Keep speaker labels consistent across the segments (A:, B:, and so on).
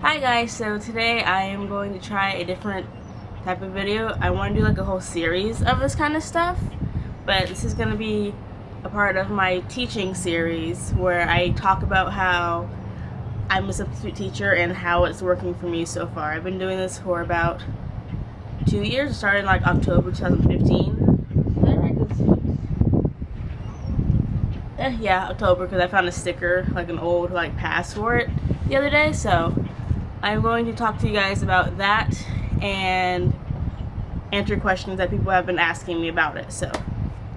A: Hi guys, so today I am going to try a different type of video. I want to do like a whole series of this kind of stuff, but this is going to be a part of my teaching series where I talk about how I'm a substitute teacher and how it's working for me so far. I've been doing this for about 2 years. It started in like October 2015. Is that right? Yeah, October, because I found a sticker, like an old like pass for it the other day, so I'm going to talk to you guys about that and answer questions that people have been asking me about it. So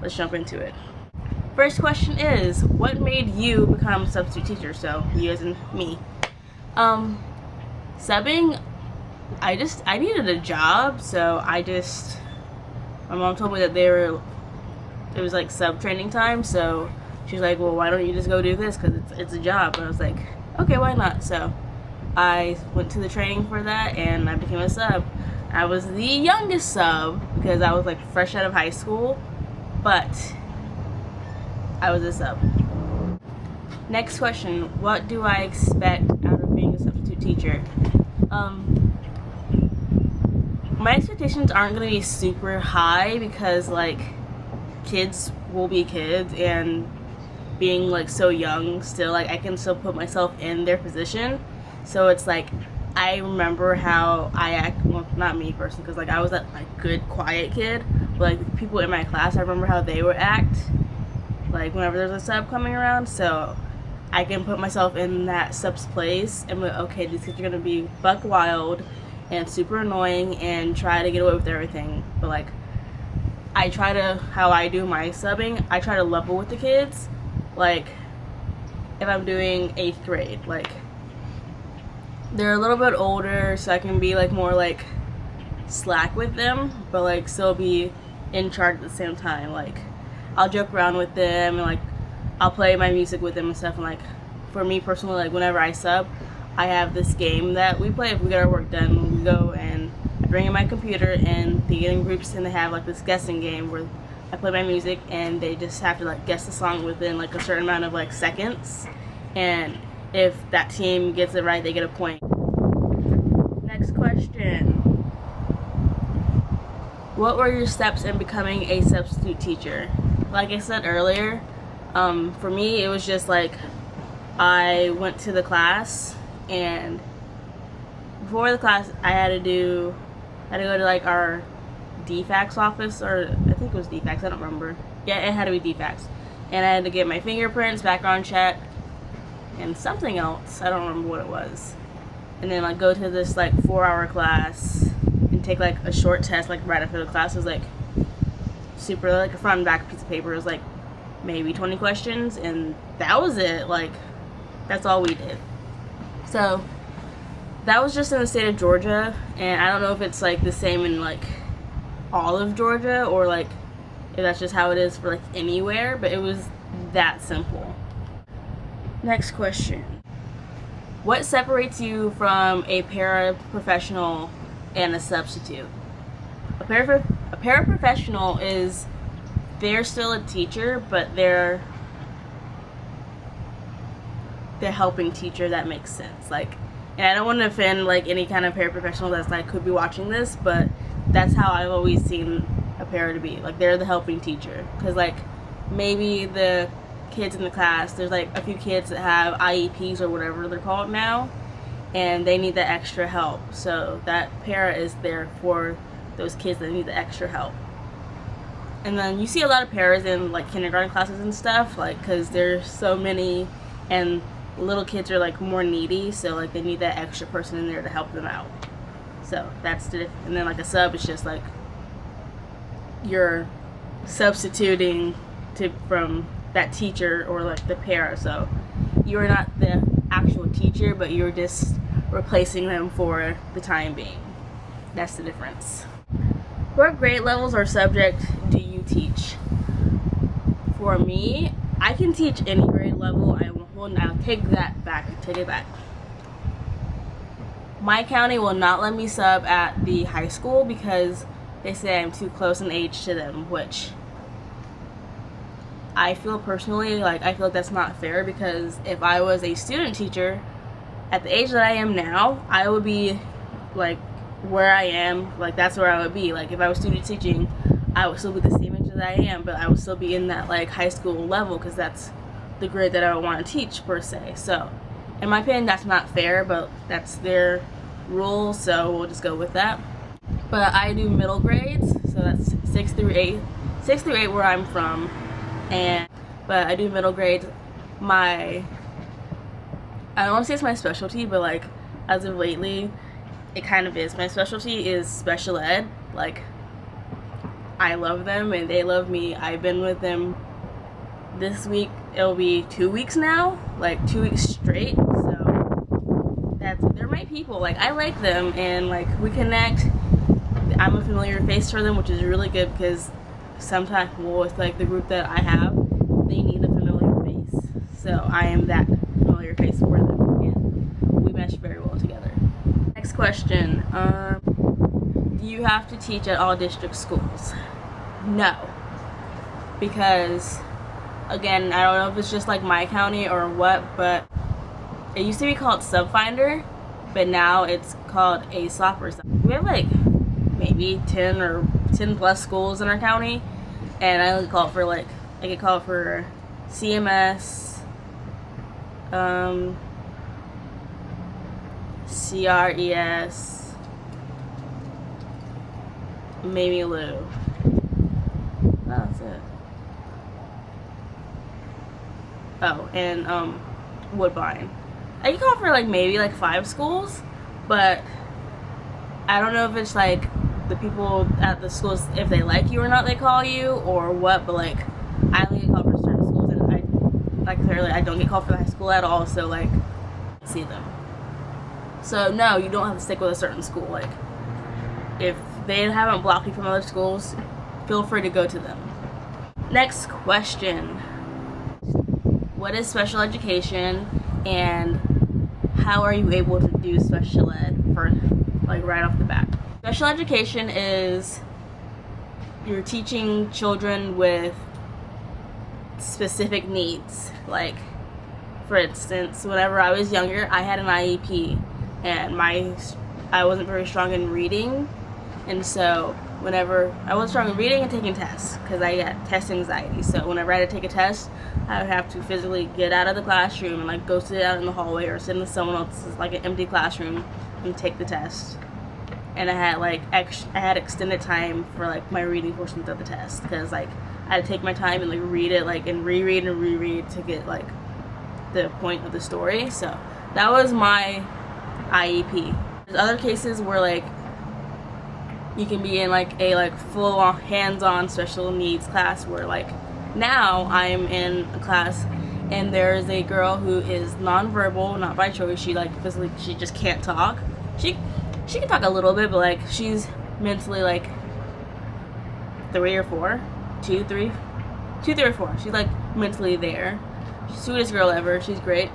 A: let's jump into it. First question is, what made you become a substitute teacher? So you as in me. Subbing, I needed a job, so my mom told me that it was like sub training time, so she's like, well, why don't you just go do this, because it's a job. And I was like, okay, why not? So I went to the training for that and I became a sub. I was the youngest sub because I was like fresh out of high school, but I was a sub. Next question, what do I expect out of being a substitute teacher? My expectations aren't going to be super high because like kids will be kids, and being like so young still, like I can still put myself in their position. So it's like, I remember how I act, well, not me personally, because like I was that like good quiet kid, but like people in my class, I remember how they would act like whenever there's a sub coming around. So I can put myself in that sub's place and be like, okay, these kids are gonna be buck wild and super annoying and try to get away with everything. But like, how I do my subbing, I try to level with the kids. Like if I'm doing 8th grade, like they're a little bit older, so I can be like more like slack with them, but like still be in charge at the same time. Like I'll joke around with them and like I'll play my music with them and stuff. And like for me personally, like whenever I sub, I have this game that we play. If we get our work done, we go and I bring in my computer and they get in groups and they have like this guessing game where I play my music and they just have to like guess the song within like a certain amount of like seconds, and if that team gets it right, they get a point. Next question. What were your steps in becoming a substitute teacher? Like I said earlier, for me it was just like I went to the class, and before the class I had to go to like our DFAX office, or I think it was DFAX, I don't remember. Yeah, it had to be DFAX. And I had to get my fingerprints, background check, and something else, I don't remember what it was, and then like go to this like 4-hour class and take like a short test like right after the class. It was like super, like a front and back piece of paper. It was like maybe 20 questions and that was it. Like that's all we did. So that was just in the state of Georgia, and I don't know if it's like the same in like all of Georgia or like if that's just how it is for like anywhere, but it was that simple. Next question. What separates you from a paraprofessional and a substitute? A paraprofessional is, they're still a teacher, but they're helping teacher, that makes sense. Like, and I don't want to offend like any kind of paraprofessional that's like could be watching this, but that's how I've always seen a para to be. Like they're the helping teacher, because like maybe the kids in the class, there's like a few kids that have IEPs or whatever they're called now, and they need the extra help. So that para is there for those kids that need the extra help. And then you see a lot of paras in like kindergarten classes and stuff, like because there's so many and little kids are like more needy, so like they need that extra person in there to help them out. So that's the difference. And then like a sub is just like you're substituting from that teacher or like the para, so you're not the actual teacher, but you're just replacing them for the time being. That's the difference. What grade levels or subject do you teach? For me, I can teach any grade level. I'll take that back. Take it back. My county will not let me sub at the high school because they say I'm too close in age to them, which I feel personally like, I feel like that's not fair, because if I was a student teacher, at the age that I am now, I would be like where I am, like that's where I would be. Like if I was student teaching, I would still be the same age that I am, but I would still be in that like high school level because that's the grade that I would want to teach per se. So in my opinion, that's not fair, but that's their rule, so we'll just go with that. But I do middle grades, so that's 6 through 8 where I'm from, but I do middle grades. I don't want to say it's my specialty, but like as of lately it kind of is. My specialty is special ed. Like I love them and they love me. I've been with them this week, it'll be 2 weeks now, like 2 weeks straight. So they're my people. Like I like them and like we connect. I'm a familiar face for them, which is really good because sometimes, well, with like the group that I have, they need a familiar face. So I am that familiar face for them, and we mesh very well together. Next question: do you have to teach at all district schools? No, because again, I don't know if it's just like my county or what, but it used to be called Subfinder, but now it's called ASOP or something. We have like maybe 10 plus schools in our county, and I get called for CMS, CRES, maybe Lou. That's it. Oh, and Woodbine. I get called for like maybe like 5 schools, but I don't know if it's like the people at the schools, if they like you or not, they call you or what, but like I only get called for certain schools, and I don't get called for the high school at all, so like see them. So no, you don't have to stick with a certain school. Like if they haven't blocked you from other schools, feel free to go to them. Next question: what is special education and how are you able to do special ed for like right off the bat? Special education is you're teaching children with specific needs. Like for instance, whenever I was younger, I had an IEP, and I wasn't very strong in reading, and so whenever I was strong in reading and taking tests, because I got test anxiety, so whenever I had to take a test, I would have to physically get out of the classroom and like go sit out in the hallway or sit in someone else's like an empty classroom and take the test. And I had extended time for like my reading portions of the test, because like I had to take my time and like read it like and reread to get like the point of the story. So that was my IEP. There's other cases where like you can be in like a like full hands-on special needs class, where like now I'm in a class and there's a girl who is nonverbal, not by choice. She like physically, she just can't talk. She can talk a little bit, but like she's mentally like 3 or 4. She's like mentally there. She's the sweetest girl ever. She's great,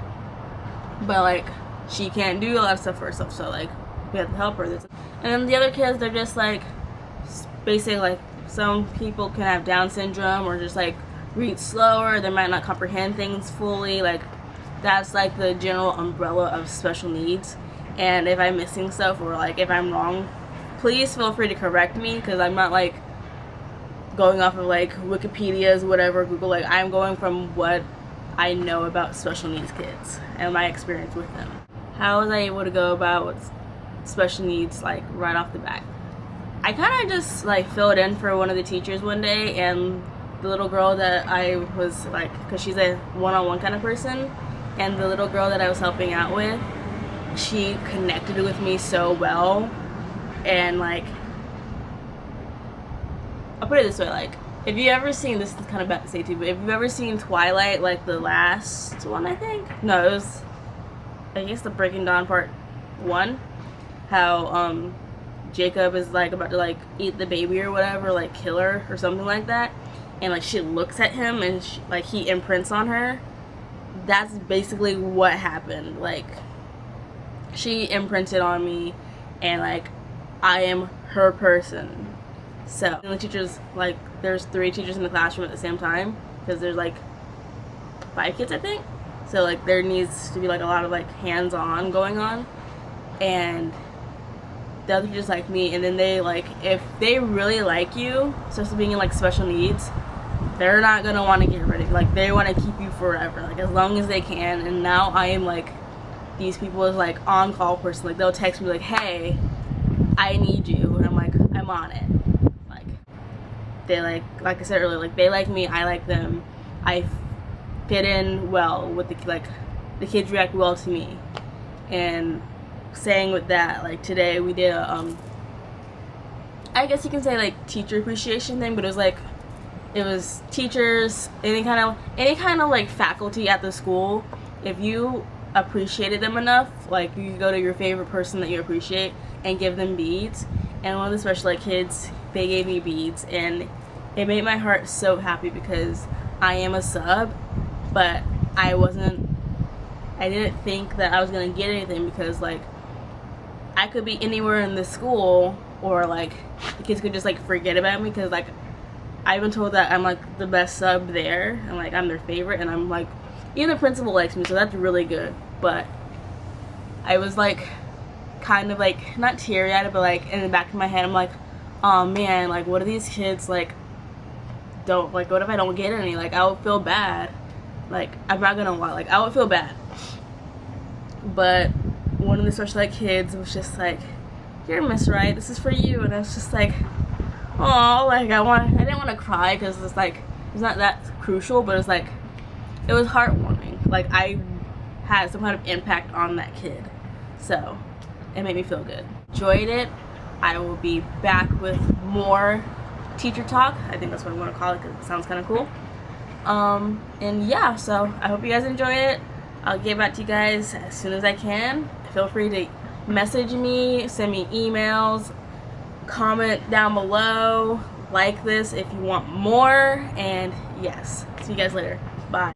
A: but like she can't do a lot of stuff for herself, so like we have to help her. And then the other kids, they're just like basically like some people can have Down syndrome or just like read slower. They might not comprehend things fully. Like that's like the general umbrella of special needs. And if I'm missing stuff or like if I'm wrong, please feel free to correct me, because I'm not like going off of like Wikipedia's whatever, Google. Like I'm going from what I know about special needs kids and my experience with them. How was I able to go about special needs like right off the bat? I kind of just like filled in for one of the teachers one day, and the little girl that I was like, because she's a one-on-one kind of person, and the little girl that I was helping out with, she connected with me so well. And like, I'll put it this way, like if you ever seen, this is kind of bad to say too, but if you've ever seen Twilight, like the last one, I think, no, it was I guess the Breaking Dawn part 1, how Jacob is like about to like eat the baby or whatever, like kill her or something like that, and like she looks at him and like he imprints on her. That's basically what happened. Like she imprinted on me, and like I am her person. So and the teachers, like there's 3 teachers in the classroom at the same time, because there's like 5 kids I think, So like there needs to be like a lot of like hands-on going on, and the other teachers like me, and then they like, if they really like you, especially being in like special needs, they're not gonna want to get rid of you. Like they want to keep you forever, like as long as they can. And now I am like these people's like on-call person. Like they'll text me like, hey, I need you, and I'm like, I'm on it. Like they like I said earlier, like they like me, I like them, I fit in well with the kids react well to me. And saying with that, like today we did a I guess you can say like teacher appreciation thing, but it was teachers, any kind of like faculty at the school. If you appreciated them enough, like you could go to your favorite person that you appreciate and give them beads. And one of the special ed kids, they gave me beads, and it made my heart so happy because I am a sub, but I didn't think that I was gonna get anything, because like I could be anywhere in the school, or like the kids could just like forget about me, because like I've been told that I'm like the best sub there, and like I'm their favorite, and I'm like, even the principal likes me, so that's really good. But I was like kind of like not teary-eyed, but like in the back of my head I'm like, oh man, like what are these kids like, don't like, what if I don't get any? Like I would feel bad. Like I'm not gonna lie, like I would feel bad. But one of the special ed kids was just like, here Miss Wright, this is for you. And I was just like, oh, like I didn't want to cry, because it's like it's not that crucial, but it's like it was heartwarming. Like I had some kind of impact on that kid, so it made me feel good. Enjoyed it. I will be back with more teacher talk. I think that's what I'm going to call it, because it sounds kind of cool. And yeah, so I hope you guys enjoyed it. I'll get back to you guys as soon as I can. Feel free to message me, send me emails, comment down below, like this if you want more, and yes, see you guys later. Bye.